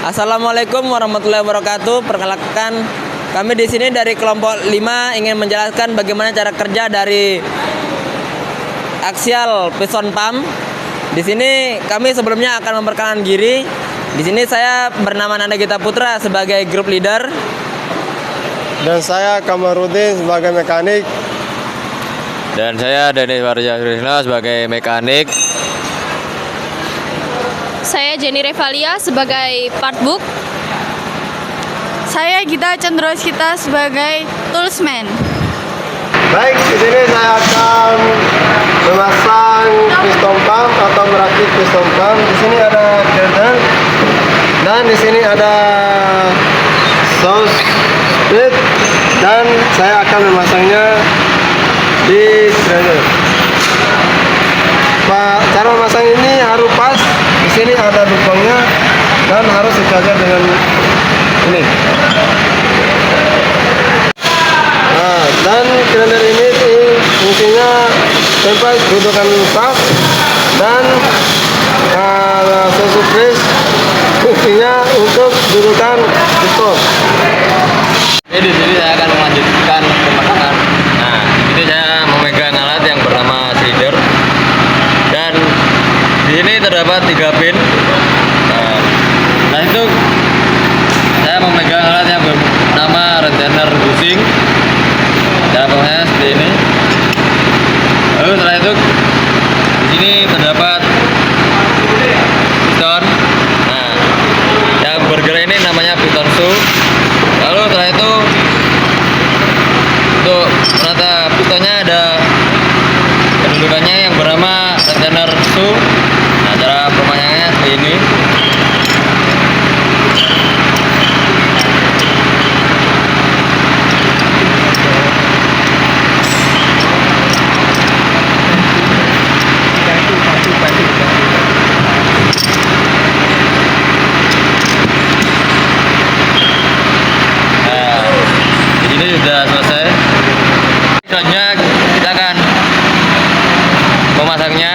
Assalamualaikum warahmatullahi wabarakatuh. Perkenalkan, kami di sini dari kelompok 5 ingin menjelaskan bagaimana cara kerja dari axial piston pump. Di sini kami sebelumnya akan memperkenalkan diri. Di sini saya bernama Nanda Gita Putra sebagai group leader. Dan saya Kamarudin sebagai mekanik. Dan saya Denis Warja Krisna sebagai mekanik. Saya Jenny Revalia sebagai partbook. Saya Gita Chandroskita sebagai toolsman. Baik, di sini saya akan memasang piston pump atau merakit piston pump. Di sini ada cradle dan di sini ada source split dan saya akan memasangnya di cradle. Cara memasang ini harus pas. Di sini ada lubangnya dan harus sejajar dengan ini. Nah, dan cradle ini fungsinya tempat dudukan pump dan source fungsinya untuk dudukan piston. Di sini saya akan melanjutkan pemasangan. Nah, ini saya memegang alat yang bernama silinder. Dan di sini terdapat 3 pin. Nah itu saya memegang alat yang bernama retainer bushing. Cara pemasangannya seperti ini. Lalu setelah itu di sini terdapat piston. Nah, yang bergerak ini namanya piston shoe. Lalu setelah itu untuk menata pistonnya ada kedudukannya yang bernama retainer shoe. Nah, cara pemasangannya seperti ini. Nah, di sini sudah selesai. Selanjutnya kita akan memasangnya.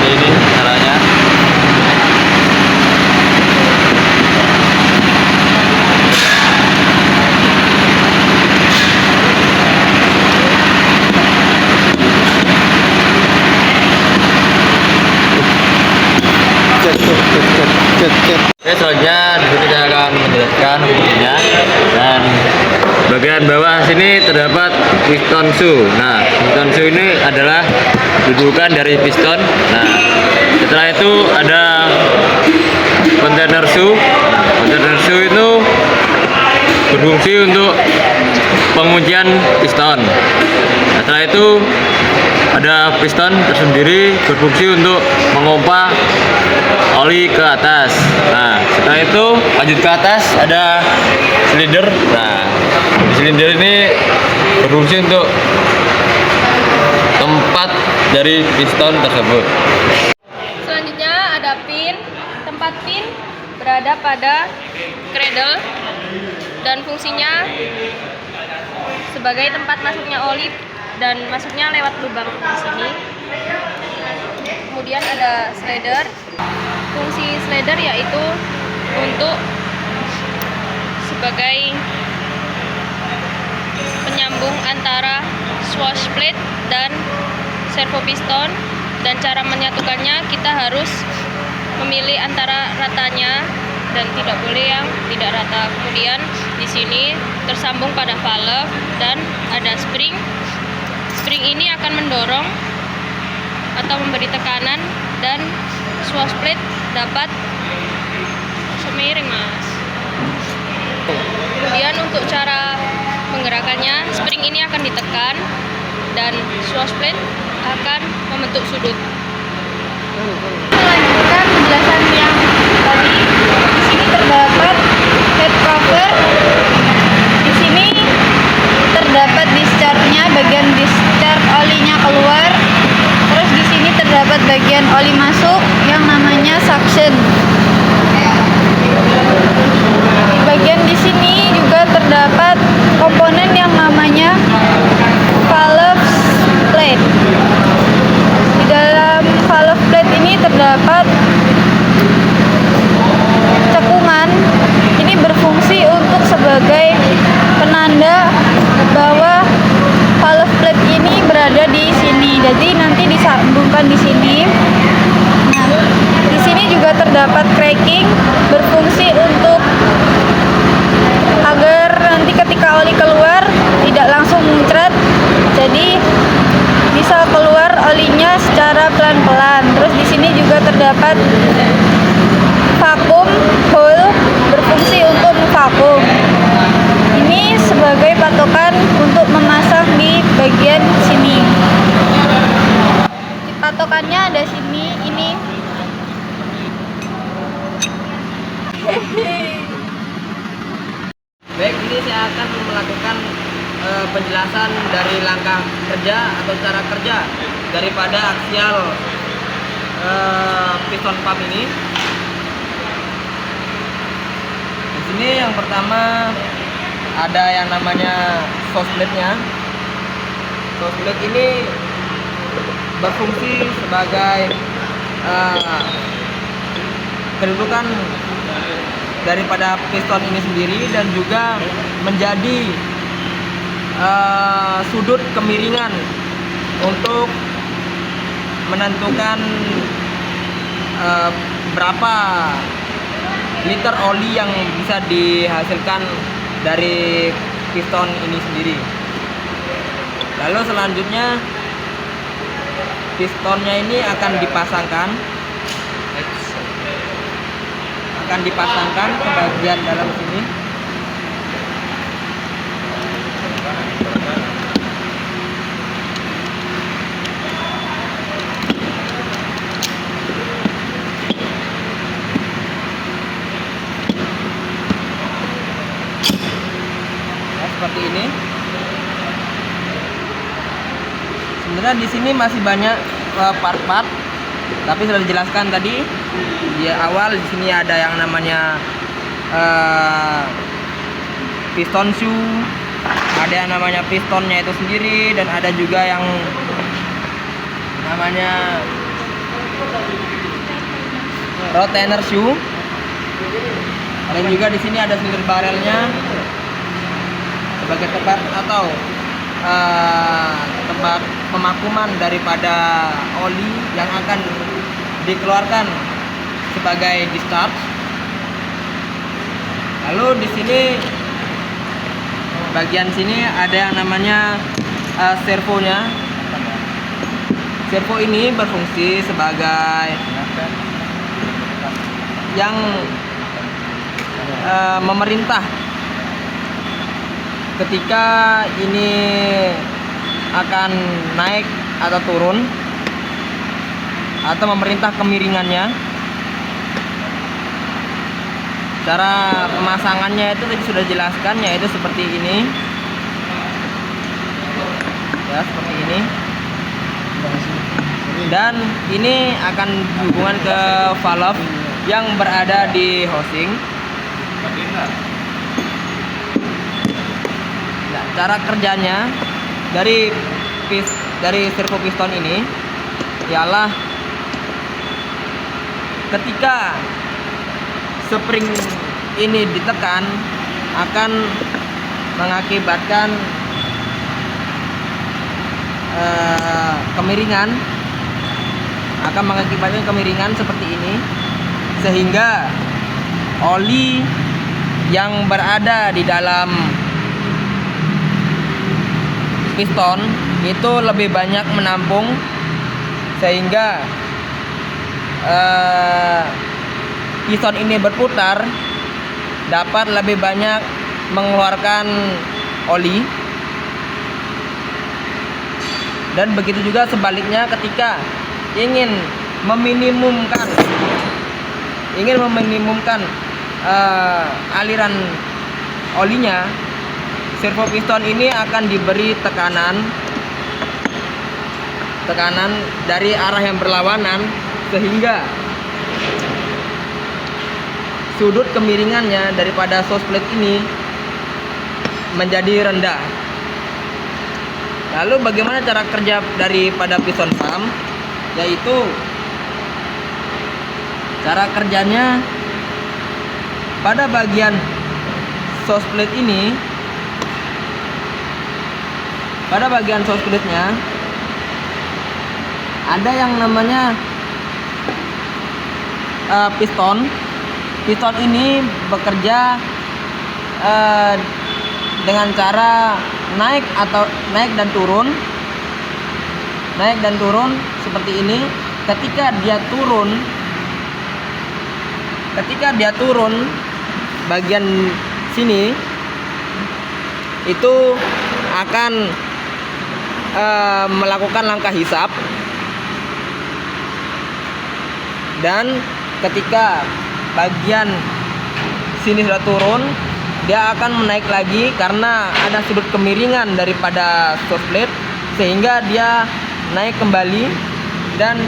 Ini caranya. Oke, selanjutnya di sini saya akan menjelaskan fungsinya. Dan bagian bawah sini terdapat piston shoe. Nah, piston shoe ini adalah dudukan dari piston. Nah, setelah itu ada container shoe. Container shoe itu berfungsi untuk penguncian piston. Nah, setelah itu ada piston tersendiri berfungsi untuk memompa oli ke atas. Nah, setelah itu lanjut ke atas ada silinder. Nah, di silinder ini berfungsi untuk tempat dari piston tersebut. Selanjutnya ada pin. Tempat pin berada pada cradle dan fungsinya sebagai tempat masuknya oli dan masuknya lewat lubang di sini. Kemudian ada slider. Fungsi slider yaitu untuk sebagai penyambung antara swash plate dan servo piston, dan cara menyatukannya kita harus memilih antara ratanya dan tidak boleh yang tidak rata. Kemudian di sini tersambung pada valve dan ada spring. Spring ini akan mendorong atau memberi tekanan dan swash plate dapat semiring, Mas. Kemudian untuk cara menggerakkannya, spring ini akan ditekan dan swash plate akan membentuk sudut. Melanjutkan penjelasan yang tadi. Di sini terdapat head cover. Di sini terdapat discharge-nya, bagian discharge olinya keluar. Terus di sini terdapat bagian oli masuk yang namanya suction. Di bagian di sini juga terdapat komponen yang namanya valve plate. Di dalam valve plate ini terdapat terdapat cracking, berfungsi untuk agar nanti ketika oli keluar tidak langsung muncrat, jadi bisa keluar olinya secara pelan-pelan. Terus di sini juga terdapat vakum hole, berfungsi untuk memvakum. Ini sebagai patokan untuk memasang di bagian sini. Patokannya ada sini, ini. Baik, ini saya akan melakukan penjelasan dari langkah kerja atau cara kerja daripada aksial piston pump ini. Di sini yang pertama ada yang namanya hose plate-nya. Hose plate ini berfungsi sebagai kedudukan daripada piston ini sendiri dan juga menjadi sudut kemiringan untuk menentukan berapa liter oli yang bisa dihasilkan dari piston ini sendiri. Lalu selanjutnya pistonnya ini akan dipasangkan ke bagian dalam sini. Nah, seperti ini. Sebenarnya di sini masih banyak part-part, tapi sudah dijelaskan tadi di awal. Di sini ada yang namanya piston shoe, ada yang namanya pistonnya itu sendiri, dan ada juga yang namanya retainer shoe. Dan juga di sini ada cylinder barrelnya sebagai tempat atau tempat pemakuman daripada oli yang akan dikeluarkan sebagai discharge. Lalu di sini bagian sini ada yang namanya servonya. Servo ini berfungsi sebagai yang memerintah ketika ini akan naik atau turun, atau memerintah kemiringannya. Cara pemasangannya itu tadi sudah jelaskan, yaitu seperti ini ya, seperti ini. Dan ini akan dihubungkan ke valve yang berada di housing. Nah, cara kerjanya dari servo piston ini ialah ketika spring ini ditekan akan mengakibatkan kemiringan seperti ini, sehingga oli yang berada di dalam piston itu lebih banyak menampung, sehingga piston ini berputar dapat lebih banyak mengeluarkan oli. Dan begitu juga sebaliknya, ketika ingin meminimumkan aliran olinya, servo piston ini akan diberi tekanan dari arah yang berlawanan, sehingga sudut kemiringannya daripada hose plate ini menjadi rendah. Lalu bagaimana cara kerja daripada piston pump? Yaitu cara kerjanya pada bagian hose plate ini, pada bagian hose plate-nya ada yang namanya piston. Piston ini bekerja dengan cara naik dan turun seperti ini. Ketika dia turun bagian sini itu akan melakukan langkah hisap, dan ketika bagian sini sudah turun, dia akan menaik lagi karena ada sudut kemiringan daripada exhaust plate, sehingga dia naik kembali dan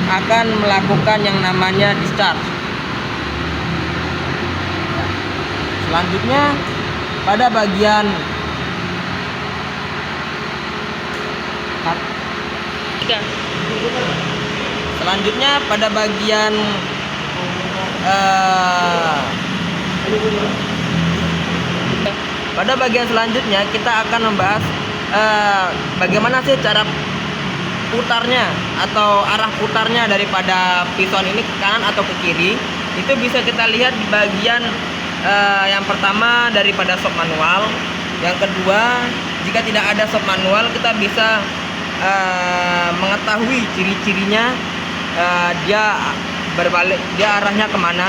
akan melakukan yang namanya discharge. Selanjutnya pada bagian selanjutnya kita akan membahas bagaimana sih cara putarnya atau arah putarnya daripada piston ini ke kanan atau ke kiri. Itu bisa kita lihat di bagian yang pertama daripada shock manual. Yang kedua, jika tidak ada shock manual, kita bisa mengetahui ciri-cirinya, dia berbalik, dia arahnya kemana.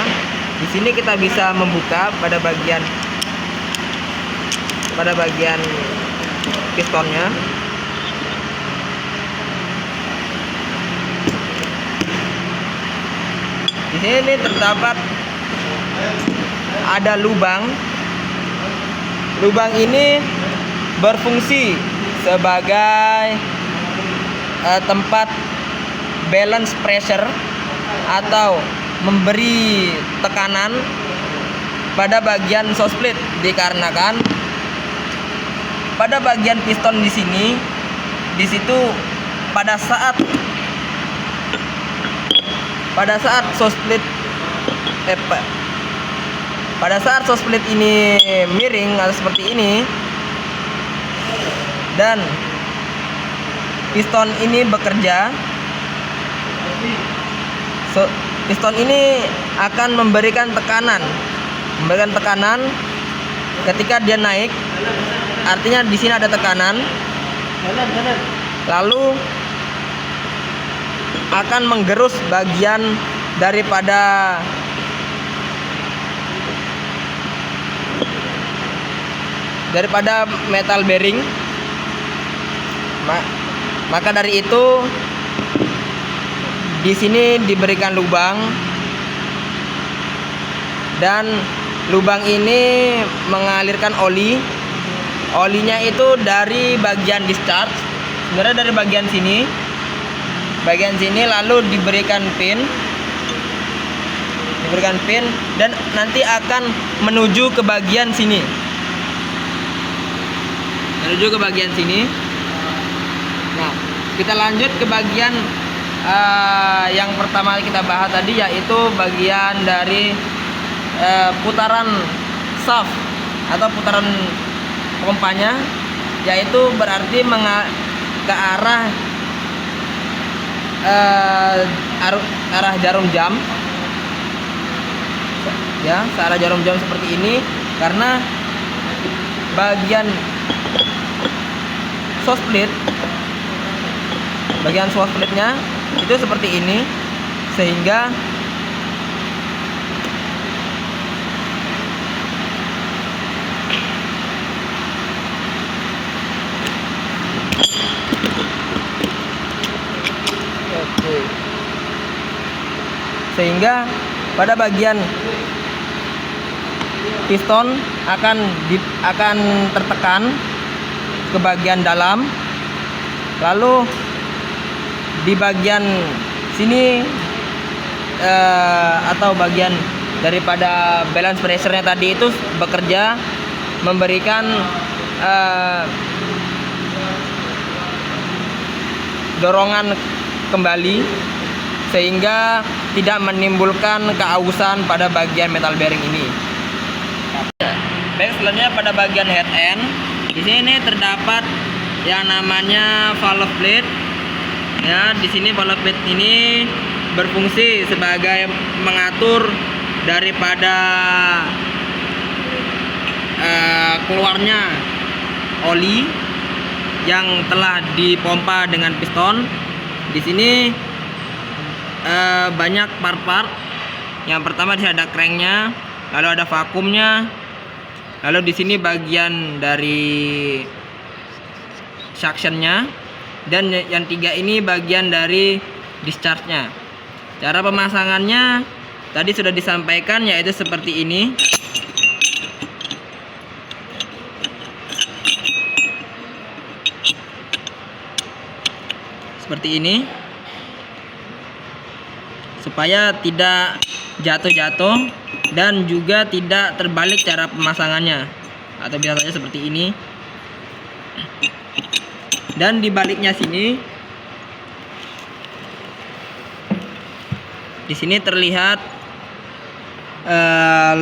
Di sini kita bisa membuka pada bagian pistonnya. Di sini terdapat ada lubang. Lubang ini berfungsi sebagai tempat balance pressure atau memberi tekanan pada bagian exhaust plate, dikarenakan pada bagian piston di situ pada saat exhaust plate ini miring atau seperti ini dan piston ini bekerja, piston ini akan memberikan tekanan ketika dia naik. Artinya di sini ada tekanan, lalu akan menggerus bagian daripada metal bearing. Maka dari itu di sini diberikan lubang, dan lubang ini mengalirkan oli. Olinya itu dari bagian discharge, sebenarnya dari bagian sini, lalu diberikan pin, dan nanti akan menuju ke bagian sini. Nah, kita lanjut ke bagian yang pertama kita bahas tadi, yaitu bagian dari putaran shaft atau putaran pompanya, yaitu berarti ke arah jarum jam, ya, searah jarum jam seperti ini, karena bagian exhaust plate-nya itu seperti ini, sehingga pada bagian piston akan tertekan ke bagian dalam, lalu di bagian sini atau bagian daripada balance pressure-nya tadi itu bekerja memberikan dorongan kembali, sehingga tidak menimbulkan keausan pada bagian metal bearing ini. Baik, selanjutnya pada bagian head end, di sini terdapat yang namanya valve plate. Ya, di sini valve plate ini berfungsi sebagai mengatur daripada keluarnya oli yang telah dipompa dengan piston. Di sini banyak part-part. Yang pertama di sini ada cranknya, lalu ada vakumnya, lalu di sini bagian dari suctionnya, dan yang tiga ini bagian dari discharge-nya. Cara pemasangannya tadi sudah disampaikan, yaitu seperti ini. Seperti ini, supaya tidak jatuh-jatuh dan juga tidak terbalik cara pemasangannya, atau biasanya seperti ini. Dan di baliknya sini, di sini terlihat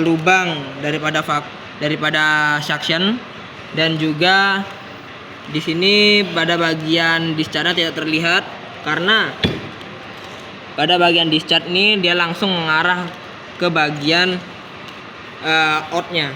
lubang daripada suction, dan juga di sini pada bagian discharge tidak terlihat, karena pada bagian discharge ini dia langsung mengarah ke bagian outnya.